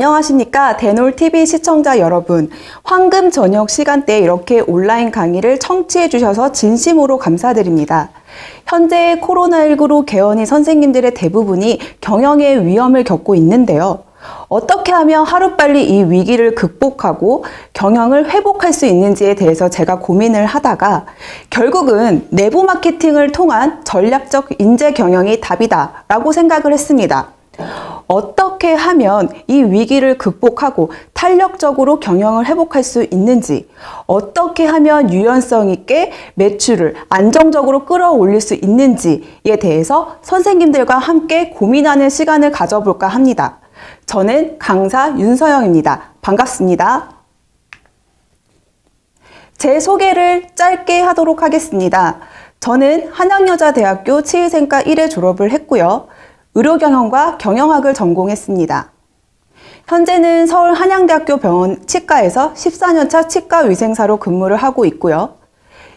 안녕하십니까. 대놀TV 시청자 여러분. 황금 저녁 시간대에 이렇게 온라인 강의를 청취해 주셔서 진심으로 감사드립니다. 현재 코로나19로 개원인 선생님들의 대부분이 경영의 위험을 겪고 있는데요. 어떻게 하면 하루빨리 이 위기를 극복하고 경영을 회복할 수 있는지에 대해서 제가 고민을 하다가 결국은 내부 마케팅을 통한 전략적 인재 경영이 답이다 라고 생각을 했습니다. 어떻게 하면 이 위기를 극복하고 탄력적으로 경영을 회복할 수 있는지, 어떻게 하면 유연성 있게 매출을 안정적으로 끌어올릴 수 있는지에 대해서 선생님들과 함께 고민하는 시간을 가져볼까 합니다. 저는 강사 윤서영입니다. 반갑습니다. 제 소개를 짧게 하도록 하겠습니다. 저는 한양여자대학교 치의생과 1회 졸업을 했고요. 의료경영과 경영학을 전공했습니다. 현재는 서울 한양대학교 병원 치과에서 14년차 치과위생사로 근무를 하고 있고요.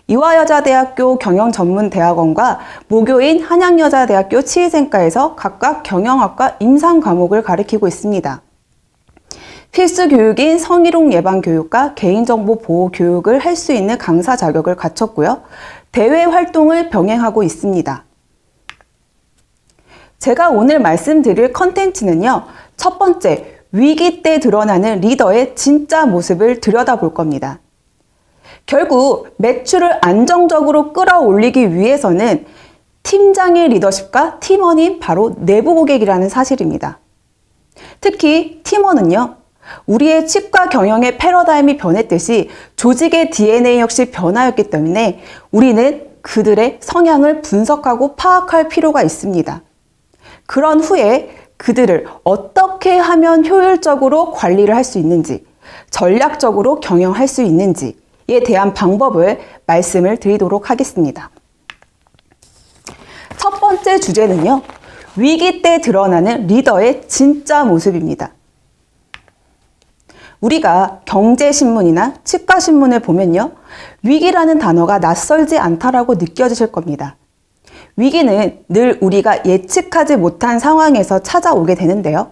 이화여자대학교 경영전문대학원과 모교인 한양여자대학교 치의생과에서 각각 경영학과 임상 과목을 가르치고 있습니다. 필수 교육인 성희롱 예방 교육과 개인정보 보호 교육을 할 수 있는 강사 자격을 갖췄고요. 대외 활동을 병행하고 있습니다. 제가 오늘 말씀드릴 컨텐츠는요. 첫 번째, 위기 때 드러나는 리더의 진짜 모습을 들여다볼 겁니다. 결국 매출을 안정적으로 끌어올리기 위해서는 팀장의 리더십과 팀원이 바로 내부 고객이라는 사실입니다. 특히 팀원은요. 우리의 치과 경영의 패러다임이 변했듯이 조직의 DNA 역시 변화였기 때문에 우리는 그들의 성향을 분석하고 파악할 필요가 있습니다. 그런 후에 그들을 어떻게 하면 효율적으로 관리를 할 수 있는지, 전략적으로 경영할 수 있는지에 대한 방법을 말씀을 드리도록 하겠습니다. 첫 번째 주제는요, 위기 때 드러나는 리더의 진짜 모습입니다. 우리가 경제신문이나 치과신문을 보면요, 위기라는 단어가 낯설지 않다라고 느껴지실 겁니다. 위기는 늘 우리가 예측하지 못한 상황에서 찾아오게 되는데요.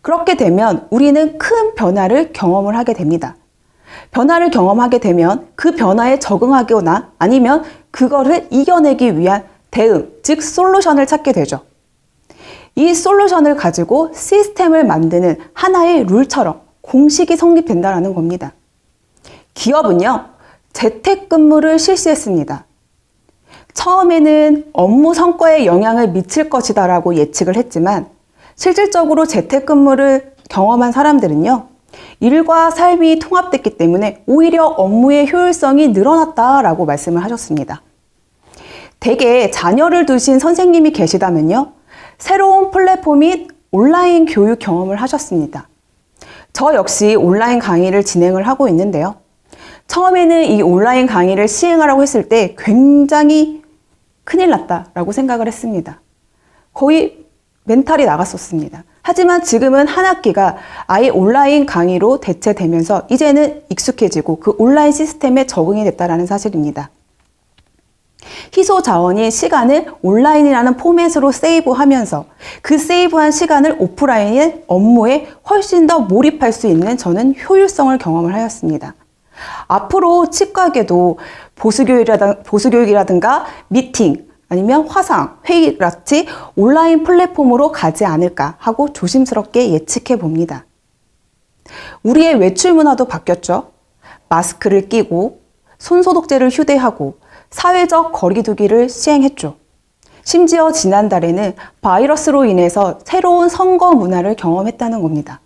그렇게 되면 우리는 큰 변화를 경험을 하게 됩니다. 변화를 경험하게 되면 그 변화에 적응하거나 아니면 그거를 이겨내기 위한 대응, 즉 솔루션을 찾게 되죠. 이 솔루션을 가지고 시스템을 만드는 하나의 룰처럼 공식이 성립된다는 겁니다. 기업은요, 재택근무를 실시했습니다. 처음에는 업무 성과에 영향을 미칠 것이다 라고 예측을 했지만 실질적으로 재택근무를 경험한 사람들은요. 일과 삶이 통합됐기 때문에 오히려 업무의 효율성이 늘어났다라고 말씀을 하셨습니다. 대개 자녀를 두신 선생님이 계시다면요. 새로운 플랫폼 및 온라인 교육 경험을 하셨습니다. 저 역시 온라인 강의를 진행을 하고 있는데요. 처음에는 이 온라인 강의를 시행하라고 했을 때 굉장히 큰일 났다라고 생각을 했습니다. 거의 멘탈이 나갔었습니다. 하지만 지금은 한 학기가 아예 온라인 강의로 대체되면서 이제는 익숙해지고 그 온라인 시스템에 적응이 됐다는 사실입니다. 희소 자원인 시간을 온라인이라는 포맷으로 세이브하면서 그 세이브한 시간을 오프라인의 업무에 훨씬 더 몰입할 수 있는 저는 효율성을 경험을 하였습니다. 앞으로 치과계도 보수교육이라든가 미팅 아니면 화상, 회의 같이 온라인 플랫폼으로 가지 않을까 하고 조심스럽게 예측해 봅니다. 우리의 외출 문화도 바뀌었죠. 마스크를 끼고 손소독제를 휴대하고 사회적 거리두기를 시행했죠. 심지어 지난달에는 바이러스로 인해서 새로운 선거 문화를 경험했다는 겁니다.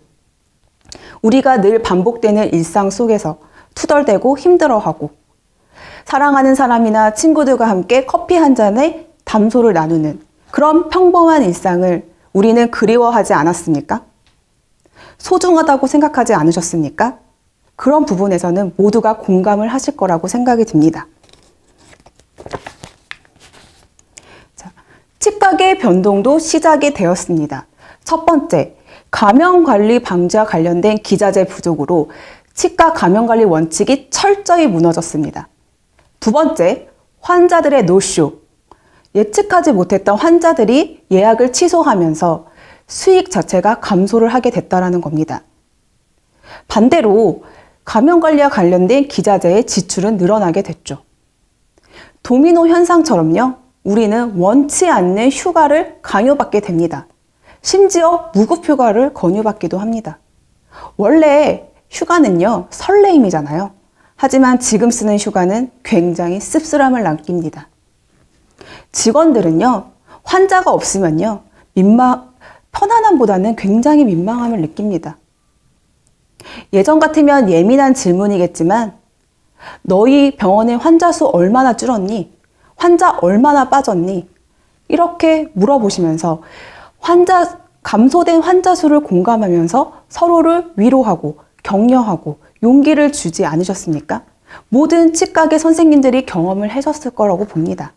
우리가 늘 반복되는 일상 속에서 투덜대고 힘들어하고 사랑하는 사람이나 친구들과 함께 커피 한 잔에 담소를 나누는 그런 평범한 일상을 우리는 그리워하지 않았습니까? 소중하다고 생각하지 않으셨습니까? 그런 부분에서는 모두가 공감을 하실 거라고 생각이 듭니다. 자, 치과계 변동도 시작이 되었습니다. 첫 번째, 감염관리 방지와 관련된 기자재 부족으로 치과 감염관리 원칙이 철저히 무너졌습니다. 두 번째, 환자들의 노쇼. 예측하지 못했던 환자들이 예약을 취소하면서 수익 자체가 감소를 하게 됐다는 겁니다. 반대로 감염관리와 관련된 기자재의 지출은 늘어나게 됐죠. 도미노 현상처럼요, 우리는 원치 않는 휴가를 강요받게 됩니다. 심지어 무급휴가를 권유받기도 합니다. 원래 휴가는요, 설레임이잖아요. 하지만 지금 쓰는 휴가는 굉장히 씁쓸함을 남깁니다. 직원들은요, 환자가 없으면요, 편안함보다는 굉장히 민망함을 느낍니다. 예전 같으면 예민한 질문이겠지만, 너희 병원의 환자 수 얼마나 줄었니? 환자 얼마나 빠졌니? 이렇게 물어보시면서 감소된 환자 수를 공감하면서 서로를 위로하고 격려하고 용기를 주지 않으셨습니까? 모든 치과계 선생님들이 경험을 하셨을 거라고 봅니다.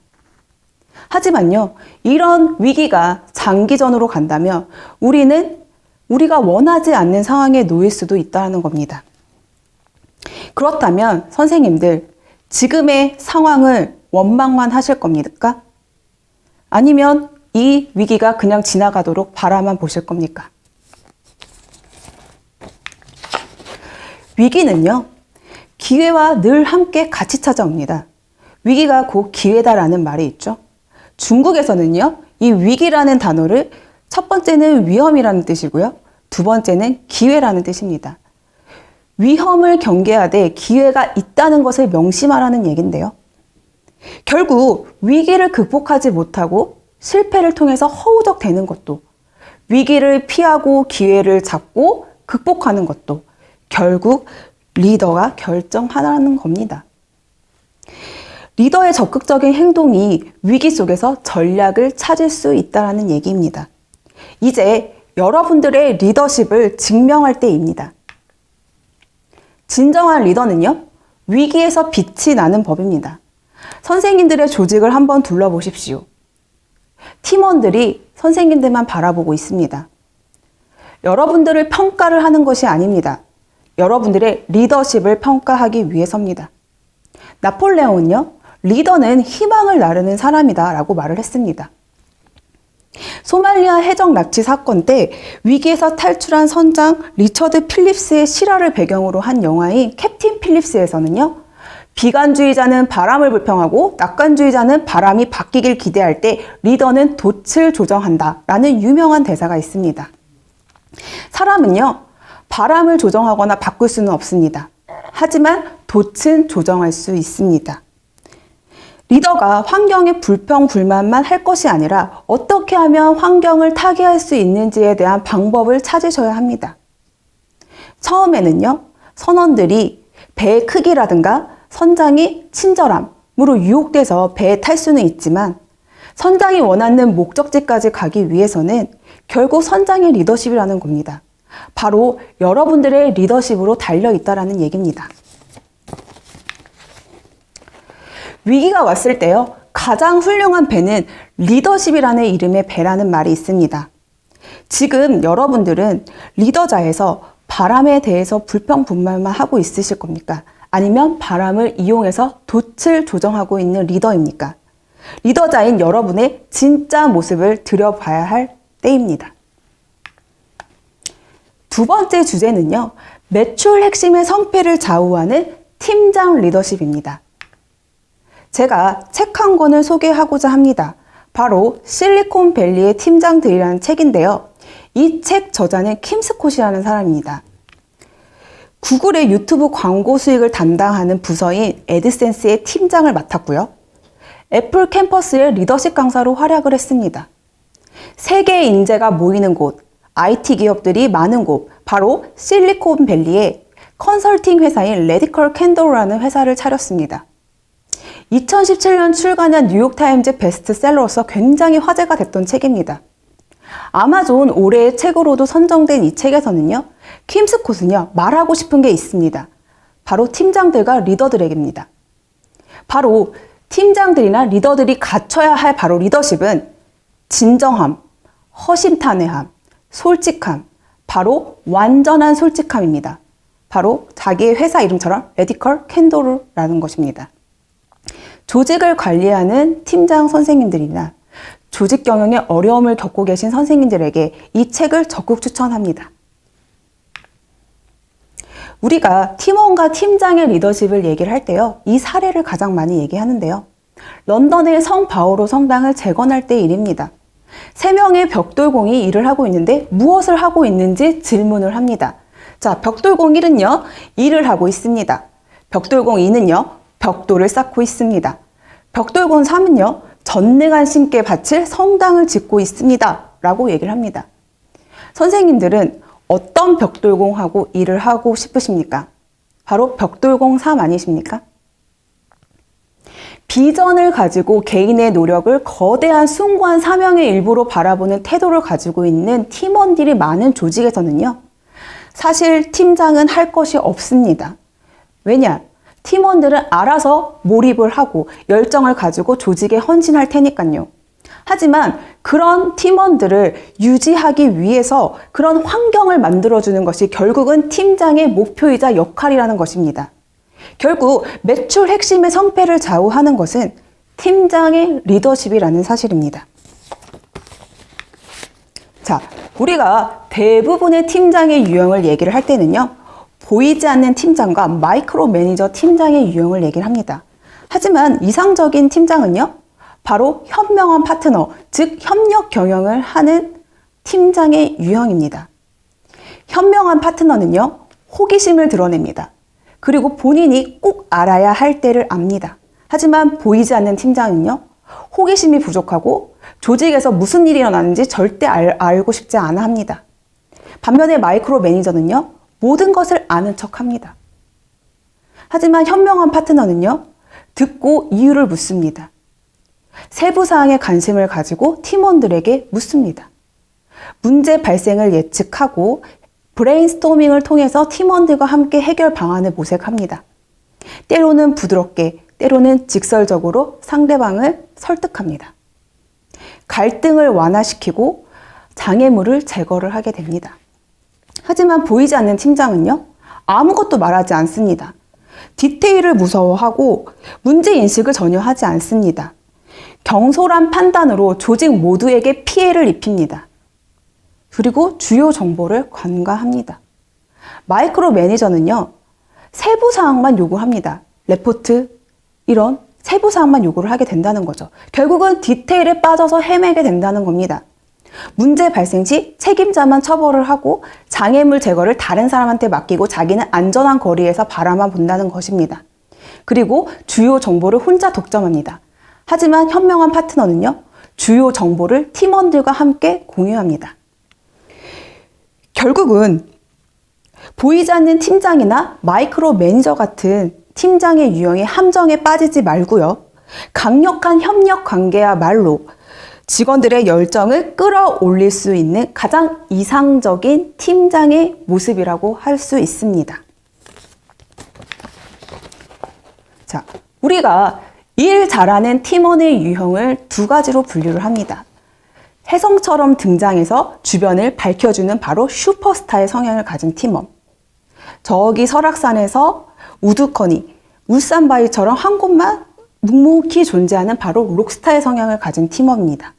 하지만요, 이런 위기가 장기전으로 간다면 우리가 원하지 않는 상황에 놓일 수도 있다는 겁니다. 그렇다면 선생님들, 지금의 상황을 원망만 하실 겁니까? 아니면 이 위기가 그냥 지나가도록 바라만 보실 겁니까? 위기는요, 기회와 늘 함께 같이 찾아옵니다. 위기가 곧 기회다라는 말이 있죠. 중국에서는요, 이 위기라는 단어를 첫 번째는 위험이라는 뜻이고요. 두 번째는 기회라는 뜻입니다. 위험을 경계하되 기회가 있다는 것을 명심하라는 얘긴데요. 결국 위기를 극복하지 못하고 실패를 통해서 허우적대는 것도, 위기를 피하고 기회를 잡고 극복하는 것도 결국 리더가 결정하라는 겁니다. 리더의 적극적인 행동이 위기 속에서 전략을 찾을 수 있다는 얘기입니다. 이제 여러분들의 리더십을 증명할 때입니다. 진정한 리더는요, 위기에서 빛이 나는 법입니다. 선생님들의 조직을 한번 둘러보십시오. 팀원들이 선생님들만 바라보고 있습니다. 여러분들을 평가를 하는 것이 아닙니다. 여러분들의 리더십을 평가하기 위해서입니다. 나폴레옹은요, 리더는 희망을 나르는 사람이다 라고 말을 했습니다. 소말리아 해적 납치 사건 때 위기에서 탈출한 선장 리처드 필립스의 실화를 배경으로 한 영화인 캡틴 필립스에서는요, 비관주의자는 바람을 불평하고 낙관주의자는 바람이 바뀌길 기대할 때 리더는 돛을 조정한다 라는 유명한 대사가 있습니다. 사람은요, 바람을 조정하거나 바꿀 수는 없습니다. 하지만 돛은 조정할 수 있습니다. 리더가 환경의 불평, 불만만 할 것이 아니라 어떻게 하면 환경을 타개할 수 있는지에 대한 방법을 찾으셔야 합니다. 처음에는요, 선원들이 배의 크기라든가 선장이 친절함으로 유혹돼서 배에 탈 수는 있지만 선장이 원하는 목적지까지 가기 위해서는 결국 선장의 리더십이라는 겁니다. 바로 여러분들의 리더십으로 달려있다라는 얘기입니다. 위기가 왔을 때요, 가장 훌륭한 배는 리더십이라는 이름의 배라는 말이 있습니다. 지금 여러분들은 리더자에서 바람에 대해서 불평불만만 하고 있으실 겁니까? 아니면 바람을 이용해서 돛을 조정하고 있는 리더입니까? 리더자인 여러분의 진짜 모습을 들여봐야 할 때입니다. 두 번째 주제는요, 매출 핵심의 성패를 좌우하는 팀장 리더십입니다. 제가 책 한 권을 소개하고자 합니다. 바로 실리콘밸리의 팀장들이라는 책인데요. 이 책 저자는 킴 스콧이라는 사람입니다. 구글의 유튜브 광고 수익을 담당하는 부서인 애드센스의 팀장을 맡았고요. 애플 캠퍼스의 리더십 강사로 활약을 했습니다. 세계의 인재가 모이는 곳, IT 기업들이 많은 곳, 바로 실리콘밸리의 컨설팅 회사인 레디컬 캔들라는 회사를 차렸습니다. 2017년 출간한 뉴욕타임즈 베스트셀러로서 굉장히 화제가 됐던 책입니다. 아마존 올해의 책으로도 선정된 이 책에서는요, 킴 스콧은요, 말하고 싶은 게 있습니다. 바로 팀장들과 리더들에게입니다. 바로 팀장들이나 리더들이 갖춰야 할 바로 리더십은 진정함, 허심탄회함, 솔직함, 바로 완전한 솔직함입니다. 바로 자기의 회사 이름처럼 레디컬 캔도르라는 것입니다. 조직을 관리하는 팀장 선생님들이나 조직 경영에 어려움을 겪고 계신 선생님들에게 이 책을 적극 추천합니다. 우리가 팀원과 팀장의 리더십을 얘기를 할 때요, 이 사례를 가장 많이 얘기하는데요. 런던의 성 바오로 성당을 재건할 때 일입니다. 3명의 벽돌공이 일을 하고 있는데 무엇을 하고 있는지 질문을 합니다. 자, 벽돌공 1은요, 일을 하고 있습니다. 벽돌공 2는요, 벽돌을 쌓고 있습니다. 벽돌공 3은요, 전능한 신께 바칠 성당을 짓고 있습니다. 라고 얘기를 합니다. 선생님들은 어떤 벽돌공하고 일을 하고 싶으십니까? 바로 벽돌공 3 아니십니까? 비전을 가지고 개인의 노력을 거대한 숭고한 사명의 일부로 바라보는 태도를 가지고 있는 팀원들이 많은 조직에서는요, 사실 팀장은 할 것이 없습니다. 왜냐? 팀원들은 알아서 몰입을 하고 열정을 가지고 조직에 헌신할 테니까요. 하지만 그런 팀원들을 유지하기 위해서 그런 환경을 만들어주는 것이 결국은 팀장의 목표이자 역할이라는 것입니다. 결국 매출 핵심의 성패를 좌우하는 것은 팀장의 리더십이라는 사실입니다. 자, 우리가 대부분의 팀장의 유형을 얘기를 할 때는요, 보이지 않는 팀장과 마이크로 매니저 팀장의 유형을 얘기를 합니다. 하지만 이상적인 팀장은요, 바로 현명한 파트너, 즉 협력 경영을 하는 팀장의 유형입니다. 현명한 파트너는요, 호기심을 드러냅니다. 그리고 본인이 꼭 알아야 할 때를 압니다. 하지만 보이지 않는 팀장은요, 호기심이 부족하고 조직에서 무슨 일이 일어나는지 절대 알고 싶지 않아 합니다. 반면에 마이크로 매니저는요, 모든 것을 아는 척 합니다. 하지만 현명한 파트너는요, 듣고 이유를 묻습니다. 세부 사항에 관심을 가지고 팀원들에게 묻습니다. 문제 발생을 예측하고 브레인스토밍을 통해서 팀원들과 함께 해결 방안을 모색합니다. 때로는 부드럽게, 때로는 직설적으로 상대방을 설득합니다. 갈등을 완화시키고 장애물을 제거를 하게 됩니다. 하지만 보이지 않는 팀장은요, 아무것도 말하지 않습니다. 디테일을 무서워하고 문제인식을 전혀 하지 않습니다. 경솔한 판단으로 조직 모두에게 피해를 입힙니다. 그리고 주요 정보를 관가합니다. 마이크로 매니저는요, 세부 사항만 요구합니다. 레포트, 이런 세부 사항만 요구를 하게 된다는 거죠. 결국은 디테일에 빠져서 헤매게 된다는 겁니다. 문제 발생 시 책임자만 처벌을 하고 장애물 제거를 다른 사람한테 맡기고 자기는 안전한 거리에서 바라만 본다는 것입니다. 그리고 주요 정보를 혼자 독점합니다. 하지만 현명한 파트너는요, 주요 정보를 팀원들과 함께 공유합니다. 결국은 보이지 않는 팀장이나 마이크로 매니저 같은 팀장의 유형의 함정에 빠지지 말고요, 강력한 협력 관계야말로 직원들의 열정을 끌어올릴 수 있는 가장 이상적인 팀장의 모습이라고 할 수 있습니다. 자, 우리가 일 잘하는 팀원의 유형을 2가지로 분류를 합니다. 혜성처럼 등장해서 주변을 밝혀주는 바로 슈퍼스타의 성향을 가진 팀원. 저기 설악산에서 우두커니, 울산바위처럼 한 곳만 묵묵히 존재하는 바로 록스타의 성향을 가진 팀원입니다.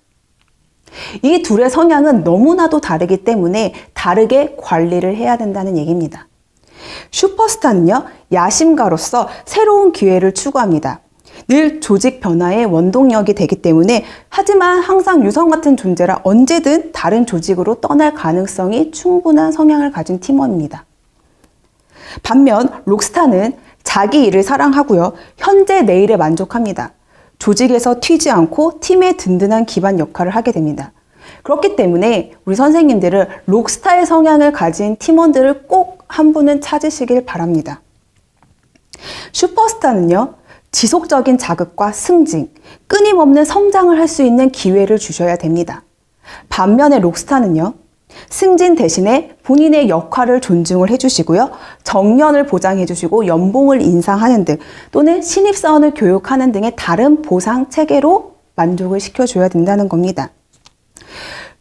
이 둘의 성향은 너무나도 다르기 때문에 다르게 관리를 해야 된다는 얘기입니다. 슈퍼스타는요, 야심가로서 새로운 기회를 추구합니다. 늘 조직 변화의 원동력이 되기 때문에, 하지만 항상 유성 같은 존재라 언제든 다른 조직으로 떠날 가능성이 충분한 성향을 가진 팀원입니다. 반면 록스타는 자기 일을 사랑하고요, 현재 내일에 만족합니다. 조직에서 튀지 않고 팀의 든든한 기반 역할을 하게 됩니다. 그렇기 때문에 우리 선생님들은 록스타의 성향을 가진 팀원들을 꼭 한 분은 찾으시길 바랍니다. 슈퍼스타는요, 지속적인 자극과 승진, 끊임없는 성장을 할 수 있는 기회를 주셔야 됩니다. 반면에 록스타는요, 승진 대신에 본인의 역할을 존중을 해주시고요, 정년을 보장해주시고 연봉을 인상하는 등, 또는 신입사원을 교육하는 등의 다른 보상 체계로 만족을 시켜줘야 된다는 겁니다.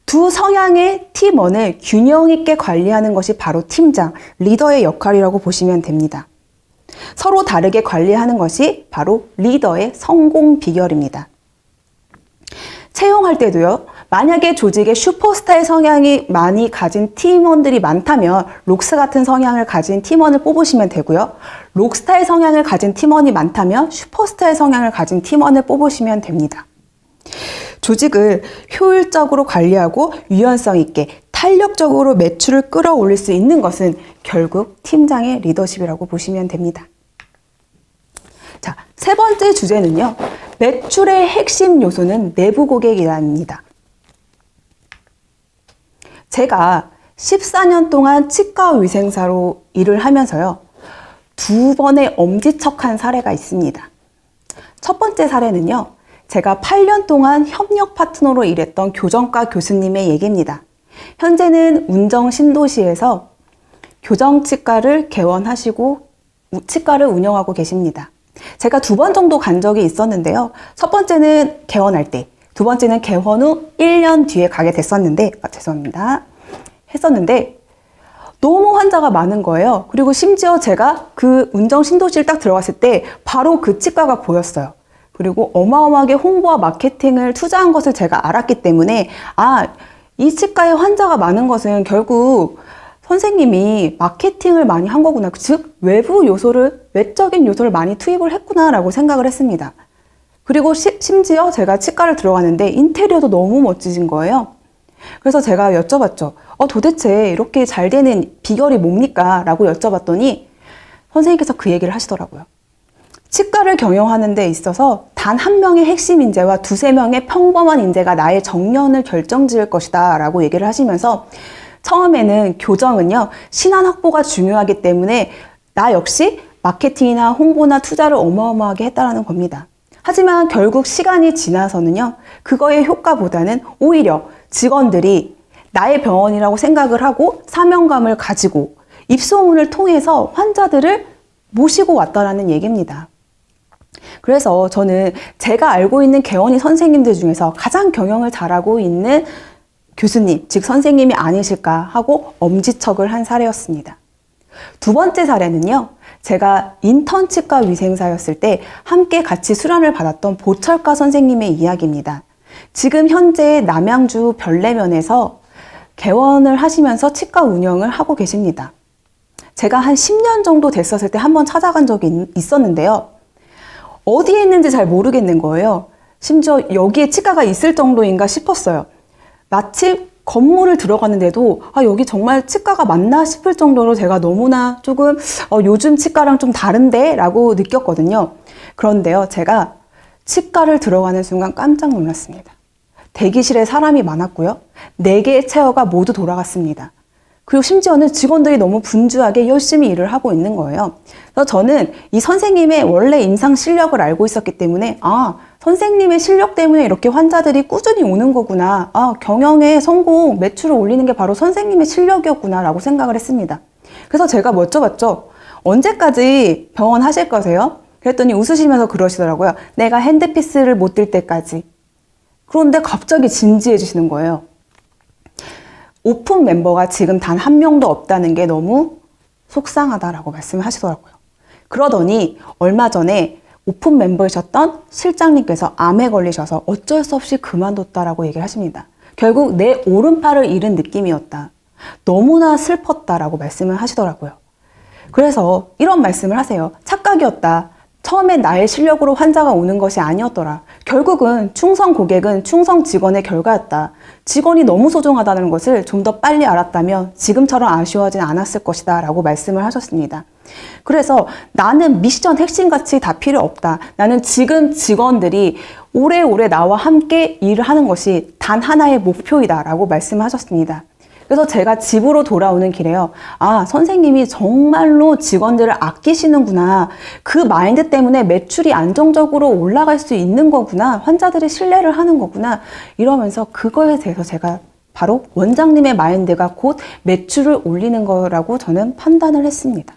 두 성향의 팀원을 균형 있게 관리하는 것이 바로 팀장, 리더의 역할이라고 보시면 됩니다. 서로 다르게 관리하는 것이 바로 리더의 성공 비결입니다. 채용할 때도요, 만약에 조직에 슈퍼스타의 성향이 많이 가진 팀원들이 많다면 록스 같은 성향을 가진 팀원을 뽑으시면 되고요. 록스타의 성향을 가진 팀원이 많다면 슈퍼스타의 성향을 가진 팀원을 뽑으시면 됩니다. 조직을 효율적으로 관리하고 유연성 있게 탄력적으로 매출을 끌어올릴 수 있는 것은 결국 팀장의 리더십이라고 보시면 됩니다. 자, 세 번째 주제는요. 매출의 핵심 요소는 내부 고객이랍니다. 제가 14년 동안 치과위생사로 일을 하면서요. 2번의 엄지척한 사례가 있습니다. 첫 번째 사례는요. 제가 8년 동안 협력 파트너로 일했던 교정과 교수님의 얘기입니다. 현재는 운정 신도시에서 교정치과를 개원하시고 치과를 운영하고 계십니다. 제가 2번 정도 간 적이 있었는데요. 첫 번째는 개원할 때, 두 번째는 개원 후 1년 뒤에 가게 됐었는데, 했었는데, 너무 환자가 많은 거예요. 그리고 심지어 제가 그 운정 신도시를 딱 들어갔을 때 바로 그 치과가 보였어요. 그리고 어마어마하게 홍보와 마케팅을 투자한 것을 제가 알았기 때문에, 이 치과에 환자가 많은 것은 결국 선생님이 마케팅을 많이 한 거구나. 즉, 외적인 요소를 많이 투입을 했구나라고 생각을 했습니다. 그리고 심지어 제가 치과를 들어가는데 인테리어도 너무 멋지신 거예요. 그래서 제가 여쭤봤죠. 도대체 이렇게 잘 되는 비결이 뭡니까? 라고 여쭤봤더니 선생님께서 그 얘기를 하시더라고요. 치과를 경영하는 데 있어서 단 한 명의 핵심 인재와 두세 명의 평범한 인재가 나의 정년을 결정지을 것이다 라고 얘기를 하시면서 처음에는 교정은요, 신안 확보가 중요하기 때문에 나 역시 마케팅이나 홍보나 투자를 어마어마하게 했다라는 겁니다. 하지만 결국 시간이 지나서는요, 그거의 효과보다는 오히려 직원들이 나의 병원이라고 생각을 하고 사명감을 가지고 입소문을 통해서 환자들을 모시고 왔다라는 얘기입니다. 그래서 저는 제가 알고 있는 개원의 선생님들 중에서 가장 경영을 잘하고 있는 교수님, 즉 선생님이 아니실까 하고 엄지척을 한 사례였습니다. 두 번째 사례는요. 제가 인턴 치과 위생사였을 때 함께 같이 수련을 받았던 보철과 선생님의 이야기입니다. 지금 현재 남양주 별내면에서 개원을 하시면서 치과 운영을 하고 계십니다. 제가 한 10년 정도 됐었을 때 한번 찾아간 적이 있었는데요. 어디에 있는지 잘 모르겠는 거예요. 심지어 여기에 치과가 있을 정도인가 싶었어요. 마침 건물을 들어갔는데도 여기 정말 치과가 맞나 싶을 정도로 제가 너무나 조금 요즘 치과랑 좀 다른데? 라고 느꼈거든요. 그런데요, 제가 치과를 들어가는 순간 깜짝 놀랐습니다. 대기실에 사람이 많았고요. 4개의 체어가 모두 돌아갔습니다. 그리고 심지어는 직원들이 너무 분주하게 열심히 일을 하고 있는 거예요. 그래서 저는 이 선생님의 원래 임상 실력을 알고 있었기 때문에 선생님의 실력 때문에 이렇게 환자들이 꾸준히 오는 거구나. 경영의 성공, 매출을 올리는 게 바로 선생님의 실력이었구나 라고 생각을 했습니다. 그래서 제가 여쭤봤죠. 언제까지 병원 하실 거세요? 그랬더니 웃으시면서 그러시더라고요. 내가 핸드피스를 못 들 때까지. 그런데 갑자기 진지해지시는 거예요. 오픈 멤버가 지금 단 한 명도 없다는 게 너무 속상하다라고 말씀을 하시더라고요. 그러더니 얼마 전에 오픈 멤버이셨던 실장님께서 암에 걸리셔서 어쩔 수 없이 그만뒀다라고 얘기를 하십니다. 결국 내 오른팔을 잃은 느낌이었다. 너무나 슬펐다라고 말씀을 하시더라고요. 그래서 이런 말씀을 하세요. 착각이었다. 처음엔 나의 실력으로 환자가 오는 것이 아니었더라. 결국은 충성 고객은 충성 직원의 결과였다. 직원이 너무 소중하다는 것을 좀 더 빨리 알았다면 지금처럼 아쉬워하진 않았을 것이다 라고 말씀을 하셨습니다. 그래서 나는 미션 핵심같이 다 필요 없다. 나는 지금 직원들이 오래오래 나와 함께 일을 하는 것이 단 하나의 목표이다 라고 말씀을 하셨습니다. 그래서 제가 집으로 돌아오는 길에요. 선생님이 정말로 직원들을 아끼시는구나. 그 마인드 때문에 매출이 안정적으로 올라갈 수 있는 거구나. 환자들이 신뢰를 하는 거구나. 이러면서 그거에 대해서 제가 바로 원장님의 마인드가 곧 매출을 올리는 거라고 저는 판단을 했습니다.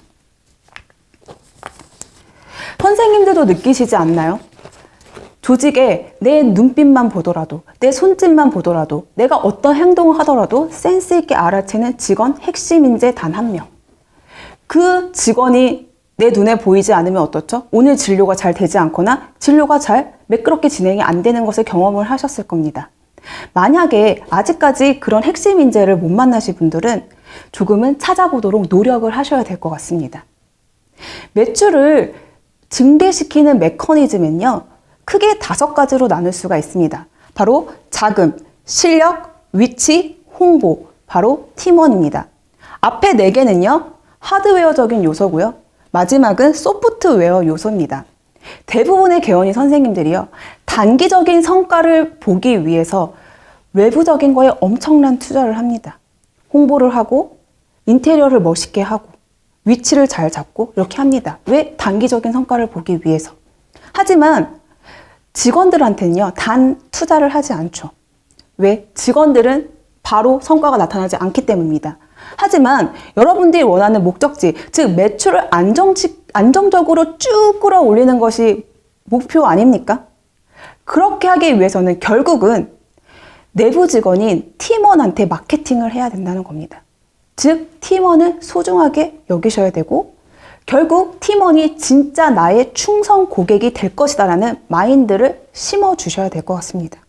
선생님들도 느끼시지 않나요? 조직에 내 눈빛만 보더라도, 내 손짓만 보더라도, 내가 어떤 행동을 하더라도 센스 있게 알아채는 직원 핵심 인재 단 한 명. 그 직원이 내 눈에 보이지 않으면 어떻죠? 오늘 진료가 잘 되지 않거나 진료가 잘 매끄럽게 진행이 안 되는 것을 경험을 하셨을 겁니다. 만약에 아직까지 그런 핵심 인재를 못 만나신 분들은 조금은 찾아보도록 노력을 하셔야 될 것 같습니다. 매출을 증대시키는 메커니즘은요, 크게 5가지로 나눌 수가 있습니다. 바로 자금, 실력, 위치, 홍보, 바로 팀원입니다. 앞에 4개는요, 하드웨어적인 요소고요. 마지막은 소프트웨어 요소입니다. 대부분의 개원이 선생님들이요, 단기적인 성과를 보기 위해서 외부적인 거에 엄청난 투자를 합니다. 홍보를 하고, 인테리어를 멋있게 하고, 위치를 잘 잡고 이렇게 합니다. 왜? 단기적인 성과를 보기 위해서. 하지만 직원들한테는요, 단 투자를 하지 않죠. 왜? 직원들은 바로 성과가 나타나지 않기 때문입니다. 하지만 여러분들이 원하는 목적지, 즉 매출을 안정적으로 쭉 끌어올리는 것이 목표 아닙니까? 그렇게 하기 위해서는 결국은 내부 직원인 팀원한테 마케팅을 해야 된다는 겁니다. 즉 팀원을 소중하게 여기셔야 되고, 결국 팀원이 진짜 나의 충성 고객이 될 것이다라는 마인드를 심어주셔야 될 것 같습니다.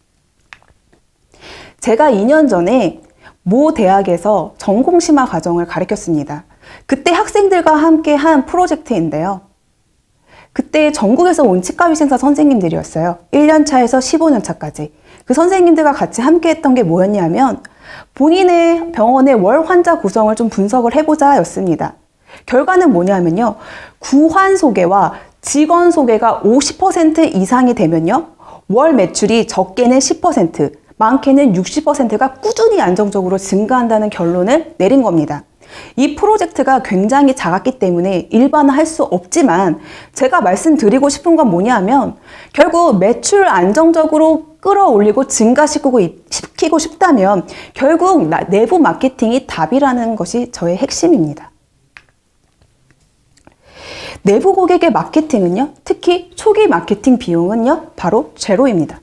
제가 2년 전에 모 대학에서 전공심화 과정을 가르쳤습니다. 그때 학생들과 함께 한 프로젝트인데요. 그때 전국에서 온 치과위생사 선생님들이었어요. 1년차에서 15년차까지. 그 선생님들과 같이 함께 했던 게 뭐였냐면 본인의 병원의 월 환자 구성을 좀 분석을 해보자 였습니다. 결과는 뭐냐면요. 구환 소개와 직원 소개가 50% 이상이 되면요. 월 매출이 적게는 10%, 많게는 60%가 꾸준히 안정적으로 증가한다는 결론을 내린 겁니다. 이 프로젝트가 굉장히 작았기 때문에 일반화할 수 없지만 제가 말씀드리고 싶은 건 뭐냐면 결국 매출 안정적으로 끌어올리고 증가시키고 싶다면 결국 내부 마케팅이 답이라는 것이 저의 핵심입니다. 내부 고객의 마케팅은요, 특히 초기 마케팅 비용은요, 바로 제로입니다.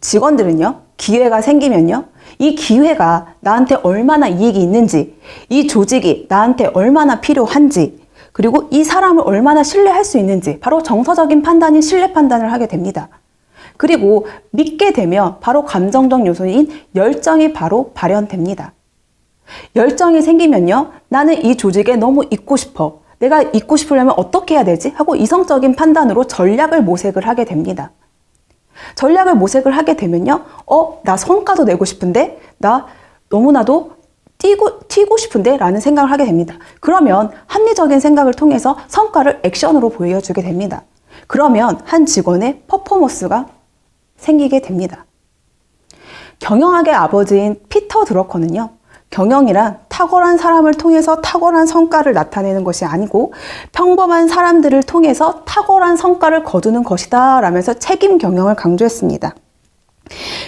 직원들은요, 기회가 생기면요, 이 기회가 나한테 얼마나 이익이 있는지, 이 조직이 나한테 얼마나 필요한지, 그리고 이 사람을 얼마나 신뢰할 수 있는지, 바로 정서적인 판단인 신뢰 판단을 하게 됩니다. 그리고 믿게 되면 바로 감정적 요소인 열정이 바로 발현됩니다. 열정이 생기면요, 나는 이 조직에 너무 있고 싶어. 내가 있고 싶으려면 어떻게 해야 되지? 하고 이성적인 판단으로 전략을 모색을 하게 됩니다. 전략을 모색을 하게 되면요, 나 성과도 내고 싶은데, 나 너무나도 튀고 싶은데? 라는 생각을 하게 됩니다. 그러면 합리적인 생각을 통해서 성과를 액션으로 보여주게 됩니다. 그러면 한 직원의 퍼포먼스가 생기게 됩니다. 경영학의 아버지인 피터 드러커는요, 경영이란 탁월한 사람을 통해서 탁월한 성과를 나타내는 것이 아니고 평범한 사람들을 통해서 탁월한 성과를 거두는 것이다 라면서 책임 경영을 강조했습니다.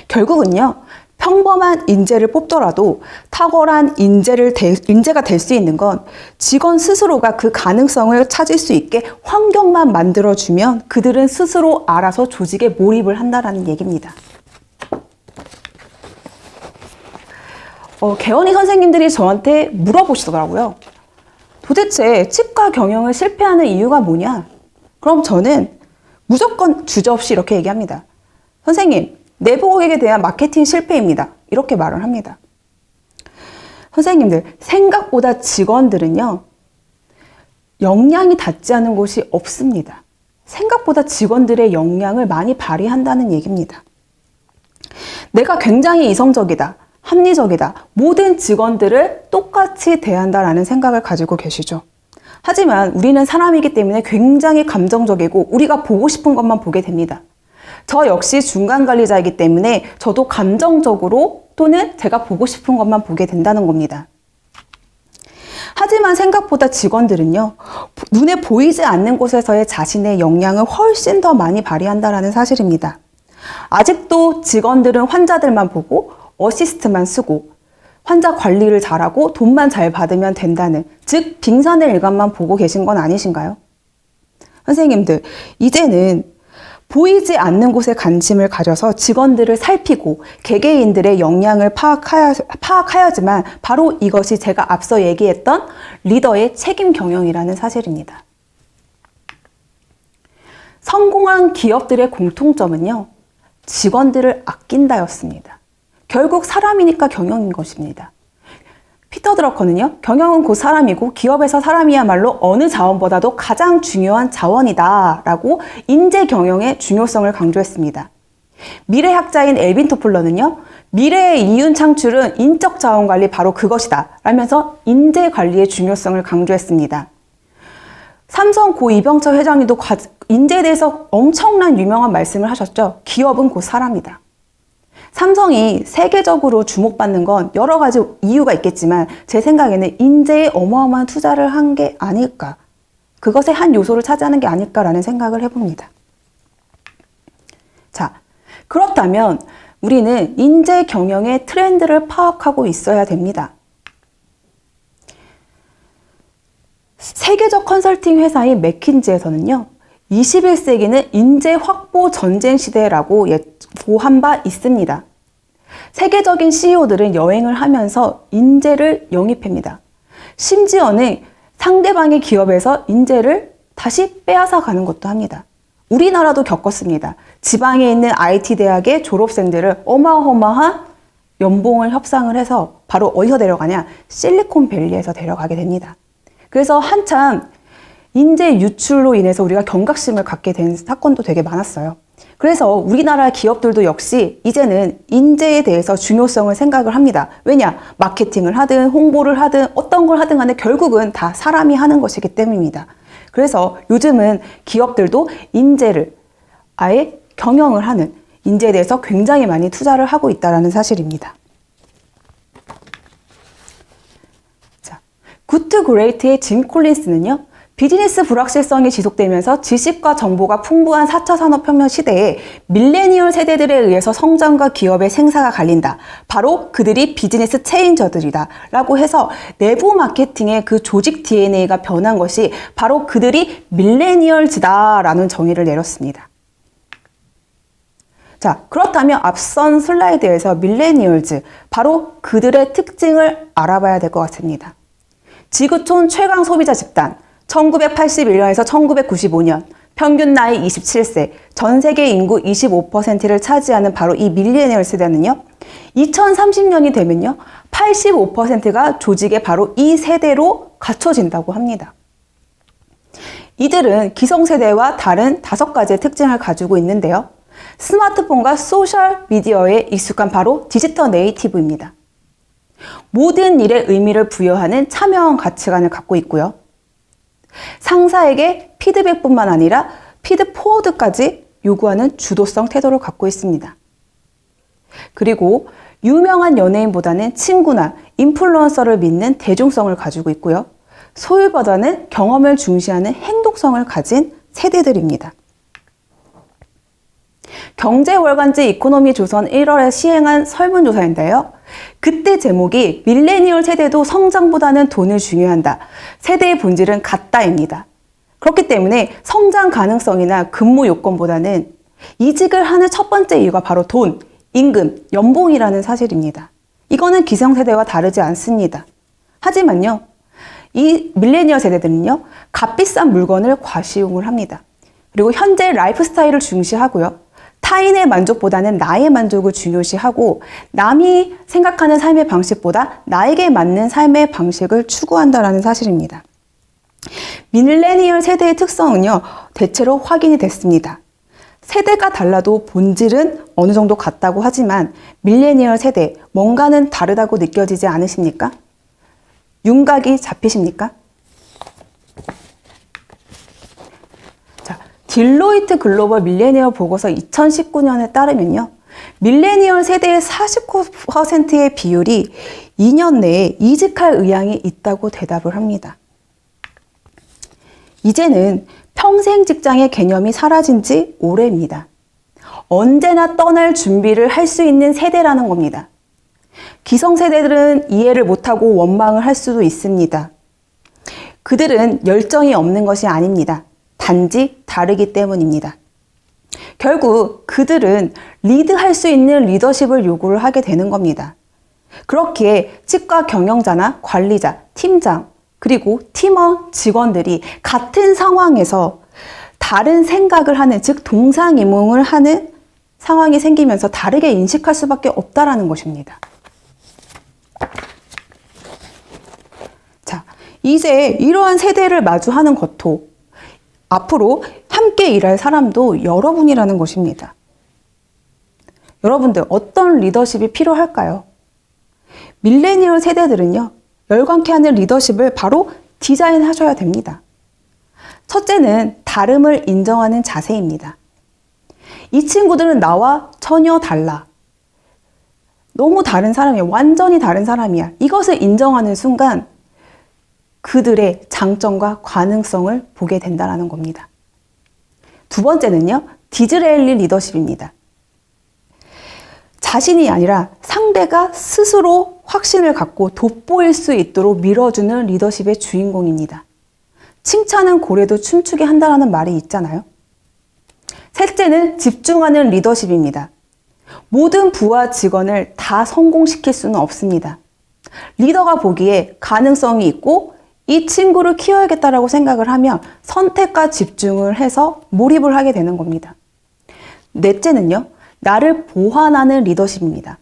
결국은요, 평범한 인재를 뽑더라도 탁월한 인재가 될 수 있는 건 직원 스스로가 그 가능성을 찾을 수 있게 환경만 만들어주면 그들은 스스로 알아서 조직에 몰입을 한다는 얘기입니다. 개원이 선생님들이 저한테 물어보시더라고요. 도대체 치과 경영을 실패하는 이유가 뭐냐? 그럼 저는 무조건 주저없이 이렇게 얘기합니다. 선생님, 내부 고객에 대한 마케팅 실패입니다. 이렇게 말을 합니다. 선생님들, 생각보다 직원들은요, 역량이 닿지 않은 곳이 없습니다. 생각보다 직원들의 역량을 많이 발휘한다는 얘기입니다. 내가 굉장히 이성적이다. 합리적이다. 모든 직원들을 똑같이 대한다라는 생각을 가지고 계시죠. 하지만 우리는 사람이기 때문에 굉장히 감정적이고 우리가 보고 싶은 것만 보게 됩니다. 저 역시 중간 관리자이기 때문에 저도 감정적으로 또는 제가 보고 싶은 것만 보게 된다는 겁니다. 하지만 생각보다 직원들은요, 눈에 보이지 않는 곳에서의 자신의 역량을 훨씬 더 많이 발휘한다는 사실입니다. 아직도 직원들은 환자들만 보고 어시스트만 쓰고 환자 관리를 잘하고 돈만 잘 받으면 된다는, 즉 빙산의 일관만 보고 계신 건 아니신가요? 선생님들, 이제는 보이지 않는 곳에 관심을 가져서 직원들을 살피고 개개인들의 역량을 파악하여야지만 바로 이것이 제가 앞서 얘기했던 리더의 책임 경영이라는 사실입니다. 성공한 기업들의 공통점은요, 직원들을 아낀다였습니다. 결국 사람이니까 경영인 것입니다. 피터 드러커는요, 경영은 곧 사람이고 기업에서 사람이야말로 어느 자원보다도 가장 중요한 자원이다 라고 인재 경영의 중요성을 강조했습니다. 미래학자인 엘빈 토플러는요, 미래의 이윤 창출은 인적 자원 관리 바로 그것이다 라면서 인재 관리의 중요성을 강조했습니다. 삼성 고 이병철 회장님도 인재에 대해서 엄청난 유명한 말씀을 하셨죠. 기업은 곧 사람이다. 삼성이 세계적으로 주목받는 건 여러 가지 이유가 있겠지만 제 생각에는 인재에 어마어마한 투자를 한 게 아닐까. 그것의 한 요소를 차지하는 게 아닐까라는 생각을 해봅니다. 자, 그렇다면 우리는 인재 경영의 트렌드를 파악하고 있어야 됩니다. 세계적 컨설팅 회사인 맥킨지에서는요, 21세기는 인재 확보 전쟁 시대라고 예고한 바 있습니다. 세계적인 CEO들은 여행을 하면서 인재를 영입합니다. 심지어는 상대방의 기업에서 인재를 다시 빼앗아 가는 것도 합니다. 우리나라도 겪었습니다. 지방에 있는 IT 대학의 졸업생들을 어마어마한 연봉을 협상을 해서 바로 어디서 데려가냐? 실리콘밸리에서 데려가게 됩니다. 그래서 한참 인재 유출로 인해서 우리가 경각심을 갖게 된 사건도 되게 많았어요. 그래서 우리나라 기업들도 역시 이제는 인재에 대해서 중요성을 생각을 합니다. 왜냐? 마케팅을 하든 홍보를 하든 어떤 걸 하든 간에 결국은 다 사람이 하는 것이기 때문입니다. 그래서 요즘은 기업들도 인재를 아예 경영을 하는 인재에 대해서 굉장히 많이 투자를 하고 있다는 사실입니다. 자, 굿 투 그레이트의 짐 콜린스는요, 비즈니스 불확실성이 지속되면서 지식과 정보가 풍부한 4차 산업혁명 시대에 밀레니얼 세대들에 의해서 성장과 기업의 생사가 갈린다. 바로 그들이 비즈니스 체인저들이다. 라고 해서 내부 마케팅의 그 조직 DNA가 변한 것이 바로 그들이 밀레니얼즈다. 라는 정의를 내렸습니다. 자, 그렇다면 앞선 슬라이드에서 밀레니얼즈, 바로 그들의 특징을 알아봐야 될 것 같습니다. 지구촌 최강 소비자 집단, 1981년에서 1995년, 평균 나이 27세, 전 세계 인구 25%를 차지하는 바로 이 밀레니얼 세대는요, 2030년이 되면요, 85%가 조직의 바로 이 세대로 갖춰진다고 합니다. 이들은 기성세대와 다른 5가지의 특징을 가지고 있는데요. 스마트폰과 소셜 미디어에 익숙한 바로 디지털 네이티브입니다. 모든 일에 의미를 부여하는 참여형 가치관을 갖고 있고요. 상사에게 피드백뿐만 아니라 피드포워드까지 요구하는 주도성 태도를 갖고 있습니다. 그리고 유명한 연예인보다는 친구나 인플루언서를 믿는 대중성을 가지고 있고요. 소유보다는 경험을 중시하는 행동성을 가진 세대들입니다. 경제월간지 이코노미 조선 1월에 시행한 설문조사인데요. 그때 제목이 밀레니얼 세대도 성장보다는 돈을 중요한다. 세대의 본질은 같다입니다. 그렇기 때문에 성장 가능성이나 근무 요건보다는 이직을 하는 첫 번째 이유가 바로 돈, 임금, 연봉이라는 사실입니다. 이거는 기성세대와 다르지 않습니다. 하지만요, 이 밀레니얼 세대들은요, 값비싼 물건을 과시용을 합니다. 그리고 현재 라이프 스타일을 중시하고요. 타인의 만족보다는 나의 만족을 중요시하고 남이 생각하는 삶의 방식보다 나에게 맞는 삶의 방식을 추구한다는 사실입니다. 밀레니얼 세대의 특성은요, 대체로 확인이 됐습니다. 세대가 달라도 본질은 어느 정도 같다고 하지만 밀레니얼 세대, 뭔가는 다르다고 느껴지지 않으십니까? 윤곽이 잡히십니까? 딜로이트 글로벌 밀레니얼 보고서 2019년에 따르면요. 밀레니얼 세대의 49%의 비율이 2년 내에 이직할 의향이 있다고 대답을 합니다. 이제는 평생 직장의 개념이 사라진 지 오래입니다. 언제나 떠날 준비를 할 수 있는 세대라는 겁니다. 기성세대들은 이해를 못하고 원망을 할 수도 있습니다. 그들은 열정이 없는 것이 아닙니다. 단지 다르기 때문입니다. 결국 그들은 리드할 수 있는 리더십을 요구를 하게 되는 겁니다. 그렇기에 치과 경영자나 관리자, 팀장, 그리고 팀원, 직원들이 같은 상황에서 다른 생각을 하는, 즉 동상이몽을 하는 상황이 생기면서 다르게 인식할 수밖에 없다라는 것입니다. 자, 이제 이러한 세대를 마주하는 것도 앞으로 함께 일할 사람도 여러분이라는 것입니다. 여러분들 어떤 리더십이 필요할까요? 밀레니얼 세대들은요, 열광케 하는 리더십을 바로 디자인하셔야 됩니다. 첫째는 다름을 인정하는 자세입니다. 이 친구들은 나와 전혀 달라. 너무 다른 사람이야. 완전히 다른 사람이야. 이것을 인정하는 순간 그들의 장점과 가능성을 보게 된다는 겁니다. 두 번째는요, 디즈레일리 리더십입니다. 자신이 아니라 상대가 스스로 확신을 갖고 돋보일 수 있도록 밀어주는 리더십의 주인공입니다. 칭찬은 고래도 춤추게 한다는 말이 있잖아요. 셋째는 집중하는 리더십입니다. 모든 부하 직원을 다 성공시킬 수는 없습니다. 리더가 보기에 가능성이 있고 이 친구를 키워야겠다라고 생각을 하면 선택과 집중을 해서 몰입을 하게 되는 겁니다. 넷째는요, 나를 보완하는 리더십입니다.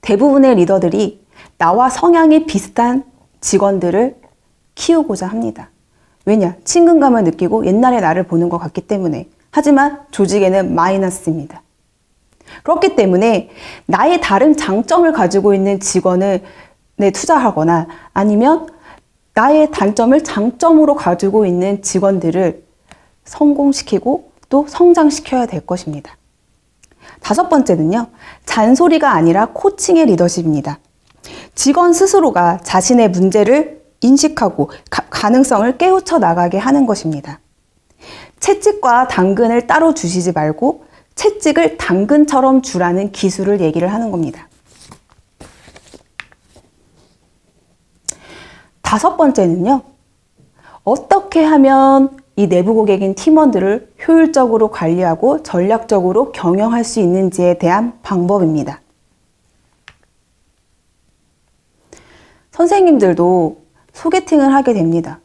대부분의 리더들이 나와 성향이 비슷한 직원들을 키우고자 합니다. 왜냐? 친근감을 느끼고 옛날에 나를 보는 것 같기 때문에. 하지만 조직에는 마이너스입니다. 그렇기 때문에 나의 다른 장점을 가지고 있는 직원에 투자하거나 아니면 나의 단점을 장점으로 가지고 있는 직원들을 성공시키고 또 성장시켜야 될 것입니다. 다섯 번째는요, 잔소리가 아니라 코칭의 리더십입니다. 직원 스스로가 자신의 문제를 인식하고 가능성을 깨우쳐 나가게 하는 것입니다. 채찍과 당근을 따로 주시지 말고 채찍을 당근처럼 주라는 기술을 얘기를 하는 겁니다. 다섯 번째는요, 어떻게 하면 이 내부 고객인 팀원들을 효율적으로 관리하고 전략적으로 경영할 수 있는지에 대한 방법입니다. 선생님들도 소개팅을 하게 됩니다.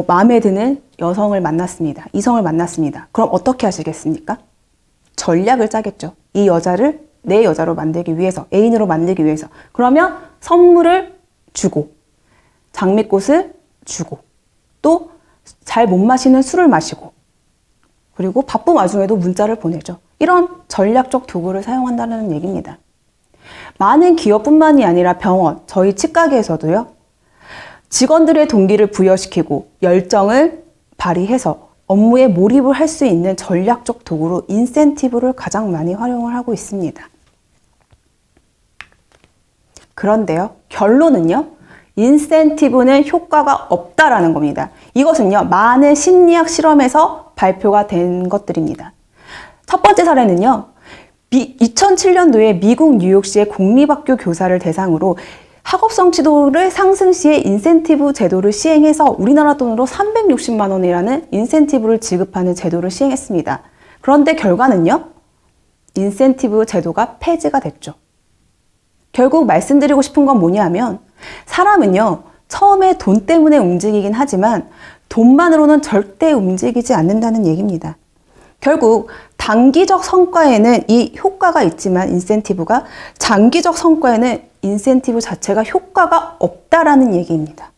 마음에 드는 여성을 만났습니다. 이성을 만났습니다. 그럼 어떻게 하시겠습니까? 전략을 짜겠죠. 이 여자를 내 여자로 만들기 위해서, 애인으로 만들기 위해서. 그러면 선물을 주고, 장미꽃을 주고, 또 잘 못 마시는 술을 마시고, 그리고 바쁜 와중에도 문자를 보내죠. 이런 전략적 도구를 사용한다는 얘기입니다. 많은 기업뿐만이 아니라 병원, 저희 치과계에서도요, 직원들의 동기를 부여시키고 열정을 발휘해서 업무에 몰입을 할 수 있는 전략적 도구로 인센티브를 가장 많이 활용을 하고 있습니다. 그런데요, 결론은요, 인센티브는 효과가 없다라는 겁니다. 이것은요, 많은 심리학 실험에서 발표가 된 것들입니다. 첫 번째 사례는요, 2007년도에 미국 뉴욕시의 공립학교 교사를 대상으로 학업성 지도를 상승 시에 인센티브 제도를 시행해서 우리나라 돈으로 360만 원이라는 인센티브를 지급하는 제도를 시행했습니다. 그런데 결과는요, 인센티브 제도가 폐지가 됐죠. 결국 말씀드리고 싶은 건 뭐냐면, 사람은요, 처음에 돈 때문에 움직이긴 하지만 돈만으로는 절대 움직이지 않는다는 얘기입니다. 결국 단기적 성과에는 이 효과가 있지만 인센티브가, 장기적 성과에는 인센티브 자체가 효과가 없다라는 얘기입니다.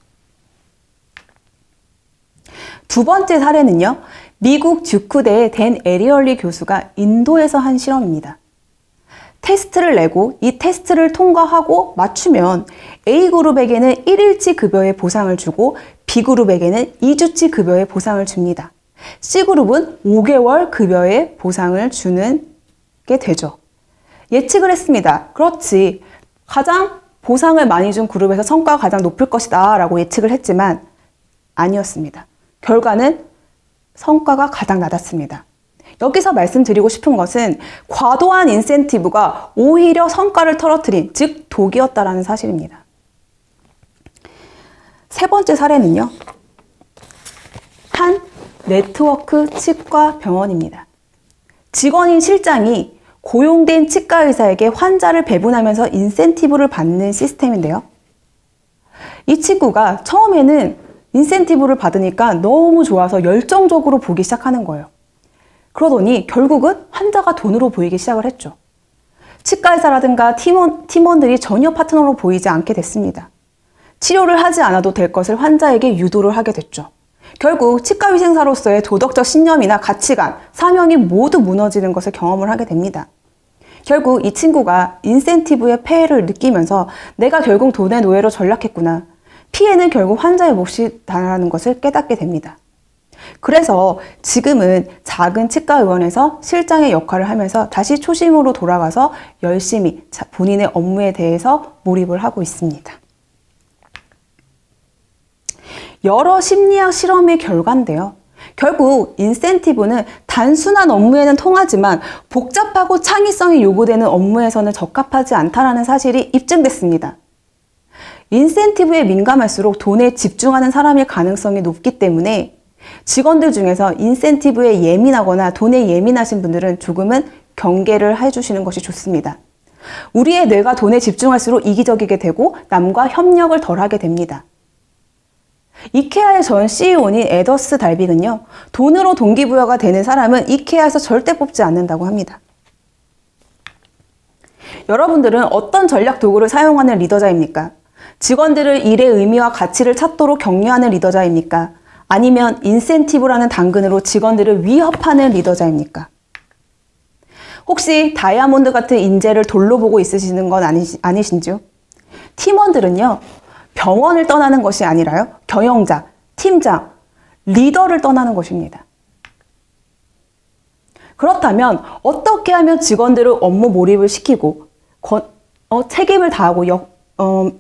두 번째 사례는요, 미국 듀크대의 댄 에리얼리 교수가 인도에서 한 실험입니다. 테스트를 내고 이 테스트를 통과하고 맞추면 A그룹에게는 1일치 급여의 보상을 주고 B그룹에게는 2주치 급여의 보상을 줍니다. C그룹은 5개월 급여의 보상을 주는 게 되죠. 예측을 했습니다. 그렇지, 가장 보상을 많이 준 그룹에서 성과가 가장 높을 것이다 라고 예측을 했지만 아니었습니다. 결과는 성과가 가장 낮았습니다. 여기서 말씀드리고 싶은 것은 과도한 인센티브가 오히려 성과를 떨어뜨린, 즉 독이었다라는 사실입니다. 세 번째 사례는요, 한 네트워크 치과 병원입니다. 직원인 실장이 고용된 치과 의사에게 환자를 배분하면서 인센티브를 받는 시스템인데요. 이 친구가 처음에는 인센티브를 받으니까 너무 좋아서 열정적으로 보기 시작하는 거예요. 그러더니 결국은 환자가 돈으로 보이기 시작을 했죠. 치과의사라든가 팀원들이 전혀 파트너로 보이지 않게 됐습니다. 치료를 하지 않아도 될 것을 환자에게 유도를 하게 됐죠. 결국 치과위생사로서의 도덕적 신념이나 가치관, 사명이 모두 무너지는 것을 경험을 하게 됩니다. 결국 이 친구가 인센티브의 폐해를 느끼면서 내가 결국 돈의 노예로 전락했구나. 피해는 결국 환자의 몫이 다라는 것을 깨닫게 됩니다. 그래서 지금은 작은 치과의원에서 실장의 역할을 하면서 다시 초심으로 돌아가서 열심히 본인의 업무에 대해서 몰입을 하고 있습니다. 여러 심리학 실험의 결과인데요. 결국 인센티브는 단순한 업무에는 통하지만 복잡하고 창의성이 요구되는 업무에서는 적합하지 않다는 사실이 입증됐습니다. 인센티브에 민감할수록 돈에 집중하는 사람일 가능성이 높기 때문에 직원들 중에서 인센티브에 예민하거나 돈에 예민하신 분들은 조금은 경계를 해주시는 것이 좋습니다. 우리의 뇌가 돈에 집중할수록 이기적이게 되고 남과 협력을 덜하게 됩니다. 이케아의 전 CEO인 에더스 달빅은요, 돈으로 동기부여가 되는 사람은 이케아에서 절대 뽑지 않는다고 합니다. 여러분들은 어떤 전략 도구를 사용하는 리더자입니까? 직원들을 일의 의미와 가치를 찾도록 격려하는 리더자입니까? 아니면 인센티브라는 당근으로 직원들을 위협하는 리더자입니까? 혹시 다이아몬드 같은 인재를 돌로 보고 있으시는 건 아니신지요? 팀원들은요, 병원을 떠나는 것이 아니라요, 경영자, 팀장, 리더를 떠나는 것입니다. 그렇다면 어떻게 하면 직원들을 업무 몰입을 시키고 책임을 다하고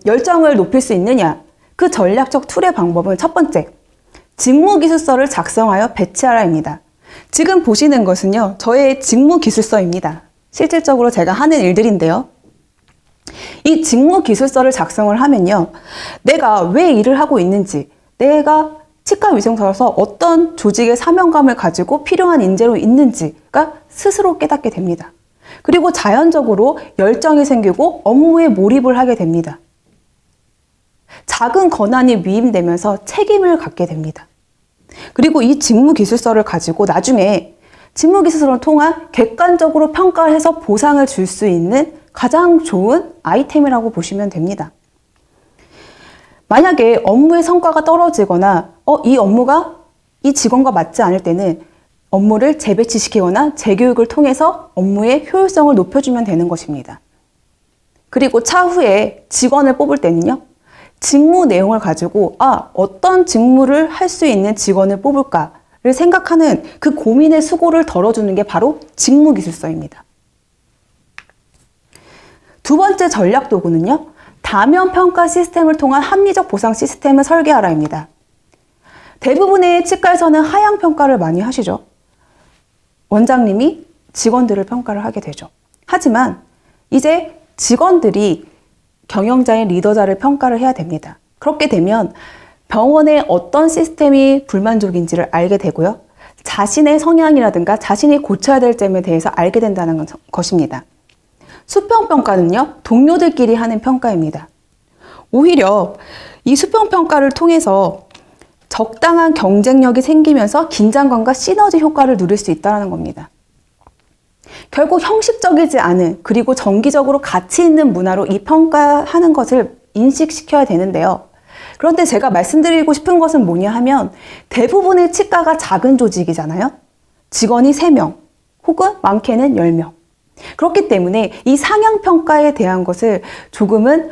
열정을 높일 수 있느냐? 그 전략적 툴의 방법은 첫 번째, 직무기술서를 작성하여 배치하라입니다. 지금 보시는 것은요, 저의 직무기술서입니다. 실질적으로 제가 하는 일들인데요. 이 직무기술서를 작성을 하면요, 내가 왜 일을 하고 있는지, 내가 치과위생사로서 어떤 조직의 사명감을 가지고 필요한 인재로 있는지가 스스로 깨닫게 됩니다. 그리고 자연적으로 열정이 생기고 업무에 몰입을 하게 됩니다. 작은 권한이 위임되면서 책임을 갖게 됩니다. 그리고 이 직무기술서를 가지고 나중에 직무기술서를 통한 객관적으로 평가를 해서 보상을 줄 수 있는 가장 좋은 아이템이라고 보시면 됩니다. 만약에 업무의 성과가 떨어지거나 이 업무가 이 직원과 맞지 않을 때는 업무를 재배치시키거나 재교육을 통해서 업무의 효율성을 높여주면 되는 것입니다. 그리고 차후에 직원을 뽑을 때는요, 직무 내용을 가지고 어떤 직무를 할 수 있는 직원을 뽑을까를 생각하는 그 고민의 수고를 덜어주는 게 바로 직무기술서입니다. 두 번째 전략 도구는요, 다면평가 시스템을 통한 합리적 보상 시스템을 설계하라입니다. 대부분의 치과에서는 하향 평가를 많이 하시죠. 원장님이 직원들을 평가를 하게 되죠. 하지만 이제 직원들이 경영자인 리더자를 평가를 해야 됩니다. 그렇게 되면 병원의 어떤 시스템이 불만족인지를 알게 되고요, 자신의 성향이라든가 자신이 고쳐야 될 점에 대해서 알게 된다는 것입니다. 수평평가는요, 동료들끼리 하는 평가입니다. 오히려 이 수평평가를 통해서 적당한 경쟁력이 생기면서 긴장감과 시너지 효과를 누릴 수 있다는 겁니다. 결국 형식적이지 않은, 그리고 정기적으로 가치 있는 문화로 이 평가하는 것을 인식시켜야 되는데요. 그런데 제가 말씀드리고 싶은 것은 뭐냐 하면, 대부분의 치과가 작은 조직이잖아요. 직원이 3명, 혹은 많게는 10명. 그렇기 때문에 이 상향평가에 대한 것을 조금은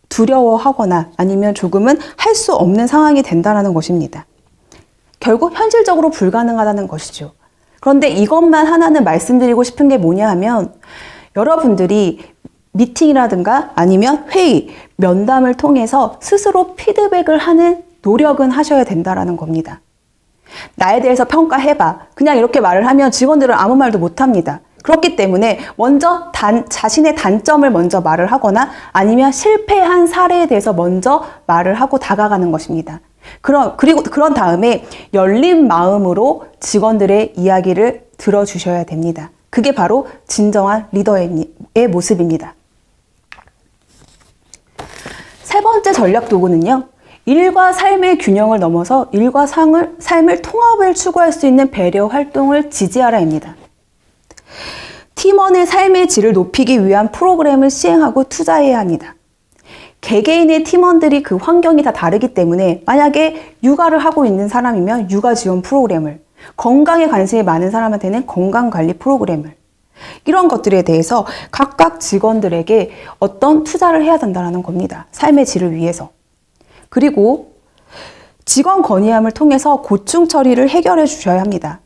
두려워하거나 아니면 조금은 할 수 없는 상황이 된다는 것입니다. 결국 현실적으로 불가능하다는 것이죠. 그런데 이것만 하나는 말씀드리고 싶은 게 뭐냐 하면, 여러분들이 미팅이라든가 아니면 회의, 면담을 통해서 스스로 피드백을 하는 노력은 하셔야 된다는 겁니다. 나에 대해서 평가해봐. 그냥 이렇게 말을 하면 직원들은 아무 말도 못합니다. 그렇기 때문에 먼저 자신의 단점을 먼저 말을 하거나 아니면 실패한 사례에 대해서 먼저 말을 하고 다가가는 것입니다. 그리고 그런 다음에 열린 마음으로 직원들의 이야기를 들어주셔야 됩니다. 그게 바로 진정한 리더의 모습입니다. 세 번째 전략 도구는요, 일과 삶의 균형을 넘어서 일과 삶을 통합을 추구할 수 있는 배려 활동을 지지하라입니다. 팀원의 삶의 질을 높이기 위한 프로그램을 시행하고 투자해야 합니다. 개개인의 팀원들이 그 환경이 다 다르기 때문에 만약에 육아를 하고 있는 사람이면 육아 지원 프로그램을, 건강에 관심이 많은 사람한테는 건강관리 프로그램을, 이런 것들에 대해서 각각 직원들에게 어떤 투자를 해야 된다는 겁니다. 삶의 질을 위해서. 그리고 직원 건의함을 통해서 고충 처리를 해결해 주셔야 합니다.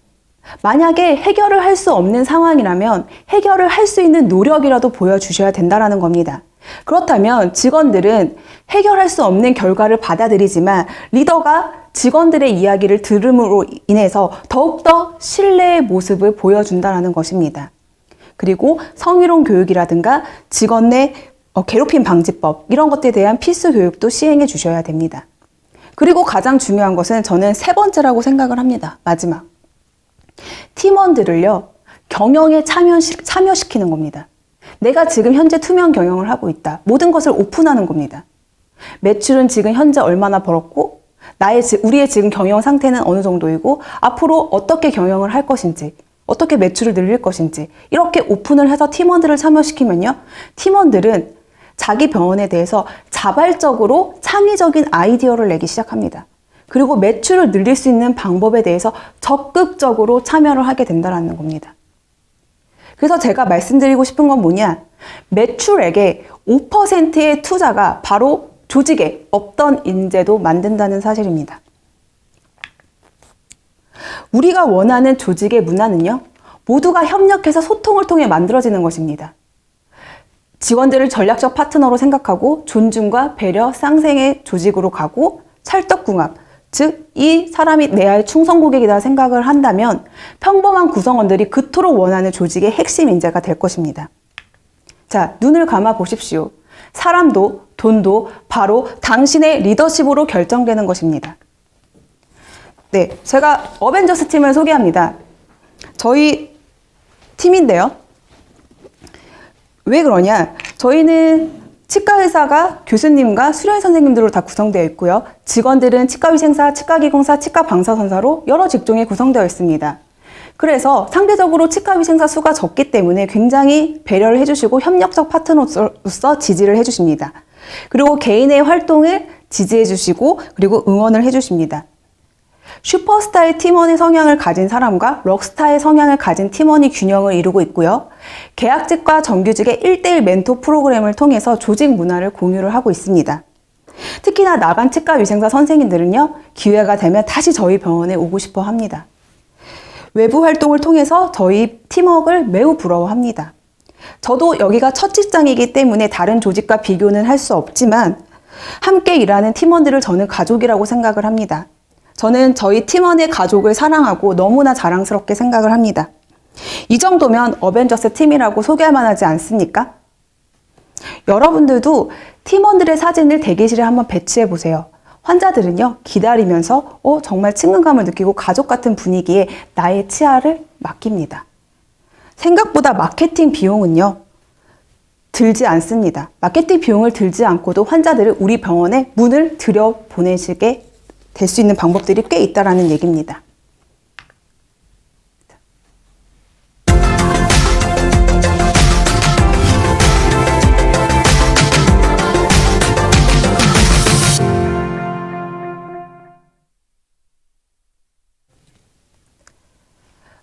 만약에 해결을 할 수 없는 상황이라면 해결을 할 수 있는 노력이라도 보여주셔야 된다는 겁니다. 그렇다면 직원들은 해결할 수 없는 결과를 받아들이지만 리더가 직원들의 이야기를 들음으로 인해서 더욱더 신뢰의 모습을 보여준다는 것입니다. 그리고 성희롱 교육이라든가 직원 내 괴롭힘 방지법, 이런 것들에 대한 필수 교육도 시행해 주셔야 됩니다. 그리고 가장 중요한 것은 저는 세 번째라고 생각을 합니다. 마지막. 팀원들을요, 경영에 참여시키는 겁니다. 내가 지금 현재 투명 경영을 하고 있다. 모든 것을 오픈하는 겁니다. 매출은 지금 현재 얼마나 벌었고, 우리의 지금 경영 상태는 어느 정도이고, 앞으로 어떻게 경영을 할 것인지, 어떻게 매출을 늘릴 것인지, 이렇게 오픈을 해서 팀원들을 참여시키면요, 팀원들은 자기 병원에 대해서 자발적으로 창의적인 아이디어를 내기 시작합니다. 그리고 매출을 늘릴 수 있는 방법에 대해서 적극적으로 참여를 하게 된다는 겁니다. 그래서 제가 말씀드리고 싶은 건 뭐냐? 매출액의 5%의 투자가 바로 조직에 없던 인재도 만든다는 사실입니다. 우리가 원하는 조직의 문화는요, 모두가 협력해서 소통을 통해 만들어지는 것입니다. 직원들을 전략적 파트너로 생각하고 존중과 배려, 쌍생의 조직으로 가고 찰떡궁합, 즉 이 사람이 내 아이 충성 고객이다 생각을 한다면 평범한 구성원들이 그토록 원하는 조직의 핵심 인재가 될 것입니다. 자, 눈을 감아 보십시오. 사람도 돈도 바로 당신의 리더십으로 결정되는 것입니다. 네, 제가 어벤져스 팀을 소개합니다. 저희 팀인데요. 왜 그러냐? 저희는 치과의사가 교수님과 수련 선생님들로 다 구성되어 있고요. 직원들은 치과위생사, 치과기공사, 치과방사선사로 여러 직종에 구성되어 있습니다. 그래서 상대적으로 치과위생사 수가 적기 때문에 굉장히 배려를 해주시고 협력적 파트너로서 지지를 해주십니다. 그리고 개인의 활동을 지지해주시고 그리고 응원을 해주십니다. 슈퍼스타의 팀원의 성향을 가진 사람과 록스타의 성향을 가진 팀원이 균형을 이루고 있고요. 계약직과 정규직의 1:1 멘토 프로그램을 통해서 조직 문화를 공유를 하고 있습니다. 특히나 나간 치과위생사 선생님들은요, 기회가 되면 다시 저희 병원에 오고 싶어 합니다. 외부 활동을 통해서 저희 팀워크를 매우 부러워합니다. 저도 여기가 첫 직장이기 때문에 다른 조직과 비교는 할 수 없지만 함께 일하는 팀원들을 저는 가족이라고 생각을 합니다. 저는 저희 팀원의 가족을 사랑하고 너무나 자랑스럽게 생각을 합니다. 이 정도면 어벤져스 팀이라고 소개할 만하지 않습니까? 여러분들도 팀원들의 사진을 대기실에 한번 배치해 보세요. 환자들은요, 기다리면서 정말 친근감을 느끼고 가족 같은 분위기에 나의 치아를 맡깁니다. 생각보다 마케팅 비용은요, 들지 않습니다. 마케팅 비용을 들지 않고도 환자들을 우리 병원에 문을 들여보내시게 될 수 있는 방법들이 꽤 있다라는 얘기입니다.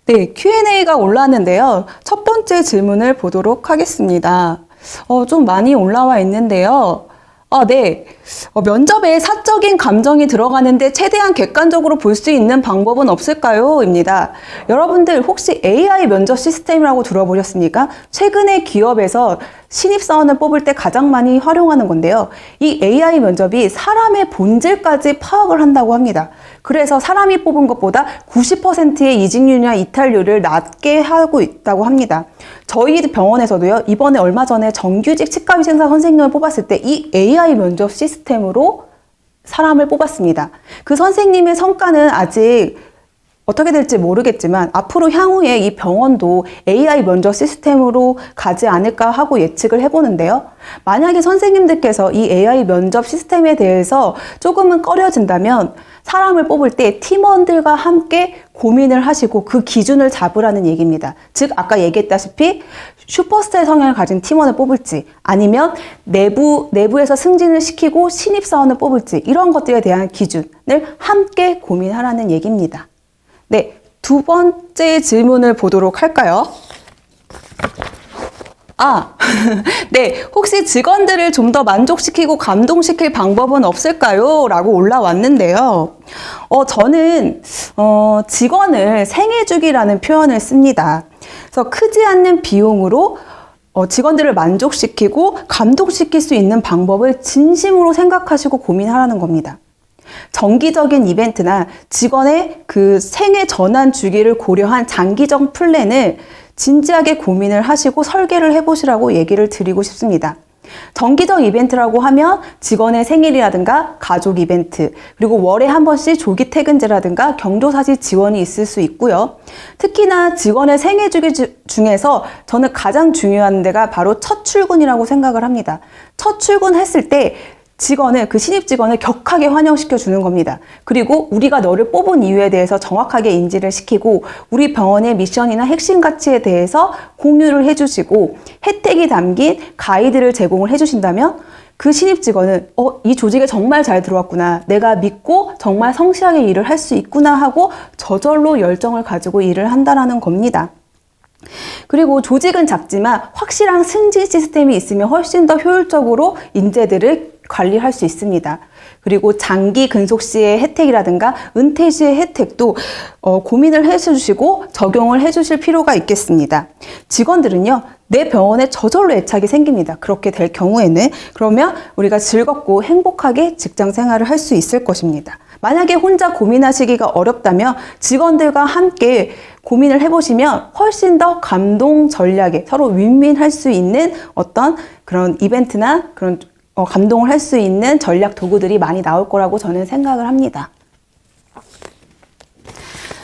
네, Q&A가 올라왔는데요. 첫 번째 질문을 보도록 하겠습니다. 좀 많이 올라와 있는데요. 네. 면접에 사적인 감정이 들어가는데 최대한 객관적으로 볼 수 있는 방법은 없을까요? 입니다. 여러분들 혹시 AI 면접 시스템이라고 들어보셨습니까? 최근에 기업에서 신입사원을 뽑을 때 가장 많이 활용하는 건데요. 이 AI 면접이 사람의 본질까지 파악을 한다고 합니다. 그래서 사람이 뽑은 것보다 90%의 이직률이나 이탈률을 낮게 하고 있다고 합니다. 저희 병원에서도요, 이번에 얼마 전에 정규직 치과위생사 선생님을 뽑았을 때 이 AI 면접 시스템으로 사람을 뽑았습니다. 그 선생님의 성과는 아직 어떻게 될지 모르겠지만 앞으로 향후에 이 병원도 AI 면접 시스템으로 가지 않을까 하고 예측을 해보는데요. 만약에 선생님들께서 이 AI 면접 시스템에 대해서 조금은 꺼려진다면 사람을 뽑을 때 팀원들과 함께 고민을 하시고 그 기준을 잡으라는 얘기입니다. 즉 아까 얘기했다시피 슈퍼스타의 성향을 가진 팀원을 뽑을지 아니면 내부에서 승진을 시키고 신입사원을 뽑을지 이런 것들에 대한 기준을 함께 고민하라는 얘기입니다. 네, 두 번째 질문을 보도록 할까요? 네, 혹시 직원들을 좀 더 만족시키고 감동시킬 방법은 없을까요? 라고 올라왔는데요. 저는 직원을 생애주기라는 표현을 씁니다. 그래서 크지 않는 비용으로 직원들을 만족시키고 감동시킬 수 있는 방법을 진심으로 생각하시고 고민하라는 겁니다. 정기적인 이벤트나 직원의 그 생애 전환 주기를 고려한 장기적 플랜을 진지하게 고민을 하시고 설계를 해보시라고 얘기를 드리고 싶습니다. 정기적 이벤트라고 하면 직원의 생일이라든가 가족 이벤트, 그리고 월에 한 번씩 조기 퇴근제라든가 경조사실 지원이 있을 수 있고요. 특히나 직원의 생애 주기 중에서 저는 가장 중요한 데가 바로 첫 출근이라고 생각을 합니다. 첫 출근했을 때 그 신입 직원을 격하게 환영시켜 주는 겁니다. 그리고 우리가 너를 뽑은 이유에 대해서 정확하게 인지를 시키고 우리 병원의 미션이나 핵심 가치에 대해서 공유를 해주시고 혜택이 담긴 가이드를 제공을 해주신다면 그 신입 직원은 이 조직에 정말 잘 들어왔구나. 내가 믿고 정말 성실하게 일을 할 수 있구나 하고 저절로 열정을 가지고 일을 한다는 겁니다. 그리고 조직은 작지만 확실한 승진 시스템이 있으면 훨씬 더 효율적으로 인재들을 관리할 수 있습니다. 그리고 장기 근속 시의 혜택이라든가 은퇴 시의 혜택도 고민을 해주시고 적용을 해주실 필요가 있겠습니다. 직원들은요, 내 병원에 저절로 애착이 생깁니다. 그렇게 될 경우에는 그러면 우리가 즐겁고 행복하게 직장 생활을 할 수 있을 것입니다. 만약에 혼자 고민하시기가 어렵다면 직원들과 함께 고민을 해보시면 훨씬 더 감동 전략에 서로 윈윈할 수 있는 어떤 그런 이벤트나 그런 감동을 할 수 있는 전략 도구들이 많이 나올 거라고 저는 생각을 합니다.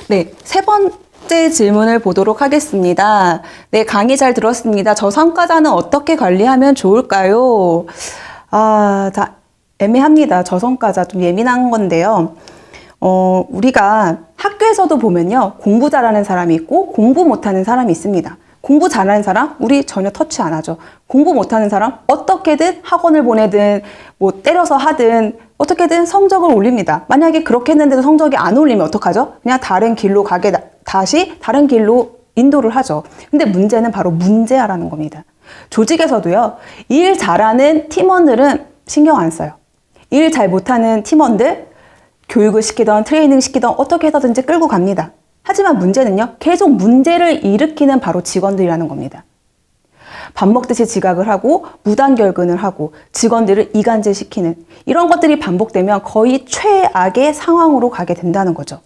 네, 세 번째 질문을 보도록 하겠습니다. 네, 강의 잘 들었습니다. 저성과자는 어떻게 관리하면 좋을까요? 애매합니다. 저성과자 좀 예민한 건데요. 우리가 학교에서도 보면요, 공부 잘하는 사람이 있고 공부 못하는 사람이 있습니다. 공부 잘하는 사람 우리 전혀 터치 안 하죠. 공부 못하는 사람 어떻게든 학원을 보내든 뭐 때려서 하든 어떻게든 성적을 올립니다. 만약에 그렇게 했는데도 성적이 안 올리면 어떡하죠? 그냥 다른 길로 다시 다른 길로 인도를 하죠. 근데 문제는 바로 문제아라는 겁니다. 조직에서도요, 일 잘하는 팀원들은 신경 안 써요. 일 잘 못하는 팀원들 교육을 시키던 트레이닝 시키던 어떻게 해서든지 끌고 갑니다. 하지만 문제는요, 계속 문제를 일으키는 바로 직원들이라는 겁니다. 밥 먹듯이 지각을 하고 무단결근을 하고 직원들을 이간질시키는 이런 것들이 반복되면 거의 최악의 상황으로 가게 된다는 거죠.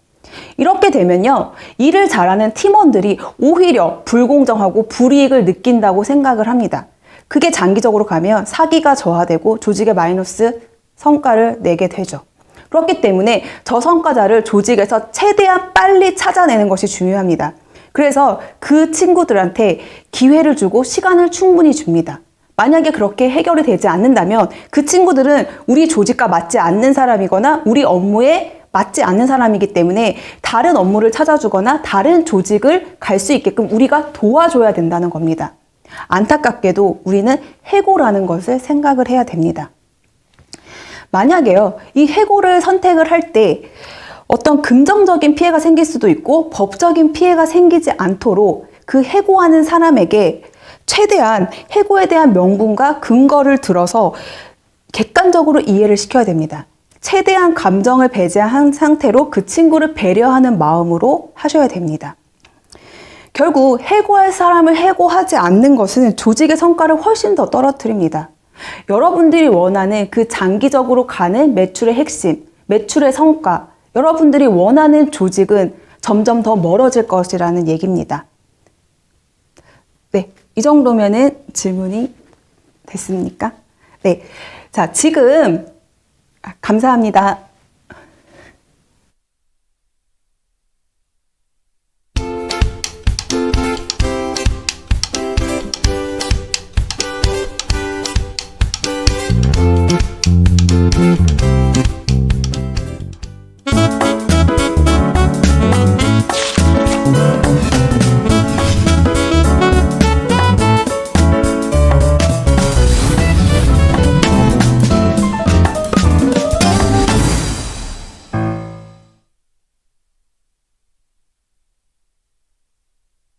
이렇게 되면요, 일을 잘하는 팀원들이 오히려 불공정하고 불이익을 느낀다고 생각을 합니다. 그게 장기적으로 가면 사기가 저하되고 조직에 마이너스 성과를 내게 되죠. 그렇기 때문에 저성과자를 조직에서 최대한 빨리 찾아내는 것이 중요합니다. 그래서 그 친구들한테 기회를 주고 시간을 충분히 줍니다. 만약에 그렇게 해결이 되지 않는다면 그 친구들은 우리 조직과 맞지 않는 사람이거나 우리 업무에 맞지 않는 사람이기 때문에 다른 업무를 찾아주거나 다른 조직을 갈 수 있게끔 우리가 도와줘야 된다는 겁니다. 안타깝게도 우리는 해고라는 것을 생각을 해야 됩니다. 만약에요, 이 해고를 선택을 할 때 어떤 긍정적인 피해가 생길 수도 있고 법적인 피해가 생기지 않도록 그 해고하는 사람에게 최대한 해고에 대한 명분과 근거를 들어서 객관적으로 이해를 시켜야 됩니다. 최대한 감정을 배제한 상태로 그 친구를 배려하는 마음으로 하셔야 됩니다. 결국 해고할 사람을 해고하지 않는 것은 조직의 성과를 훨씬 더 떨어뜨립니다. 여러분들이 원하는 그 장기적으로 가는 매출의 핵심, 매출의 성과, 여러분들이 원하는 조직은 점점 더 멀어질 것이라는 얘기입니다. 네, 이 정도면은 질문이 됐습니까? 네, 자, 지금 감사합니다.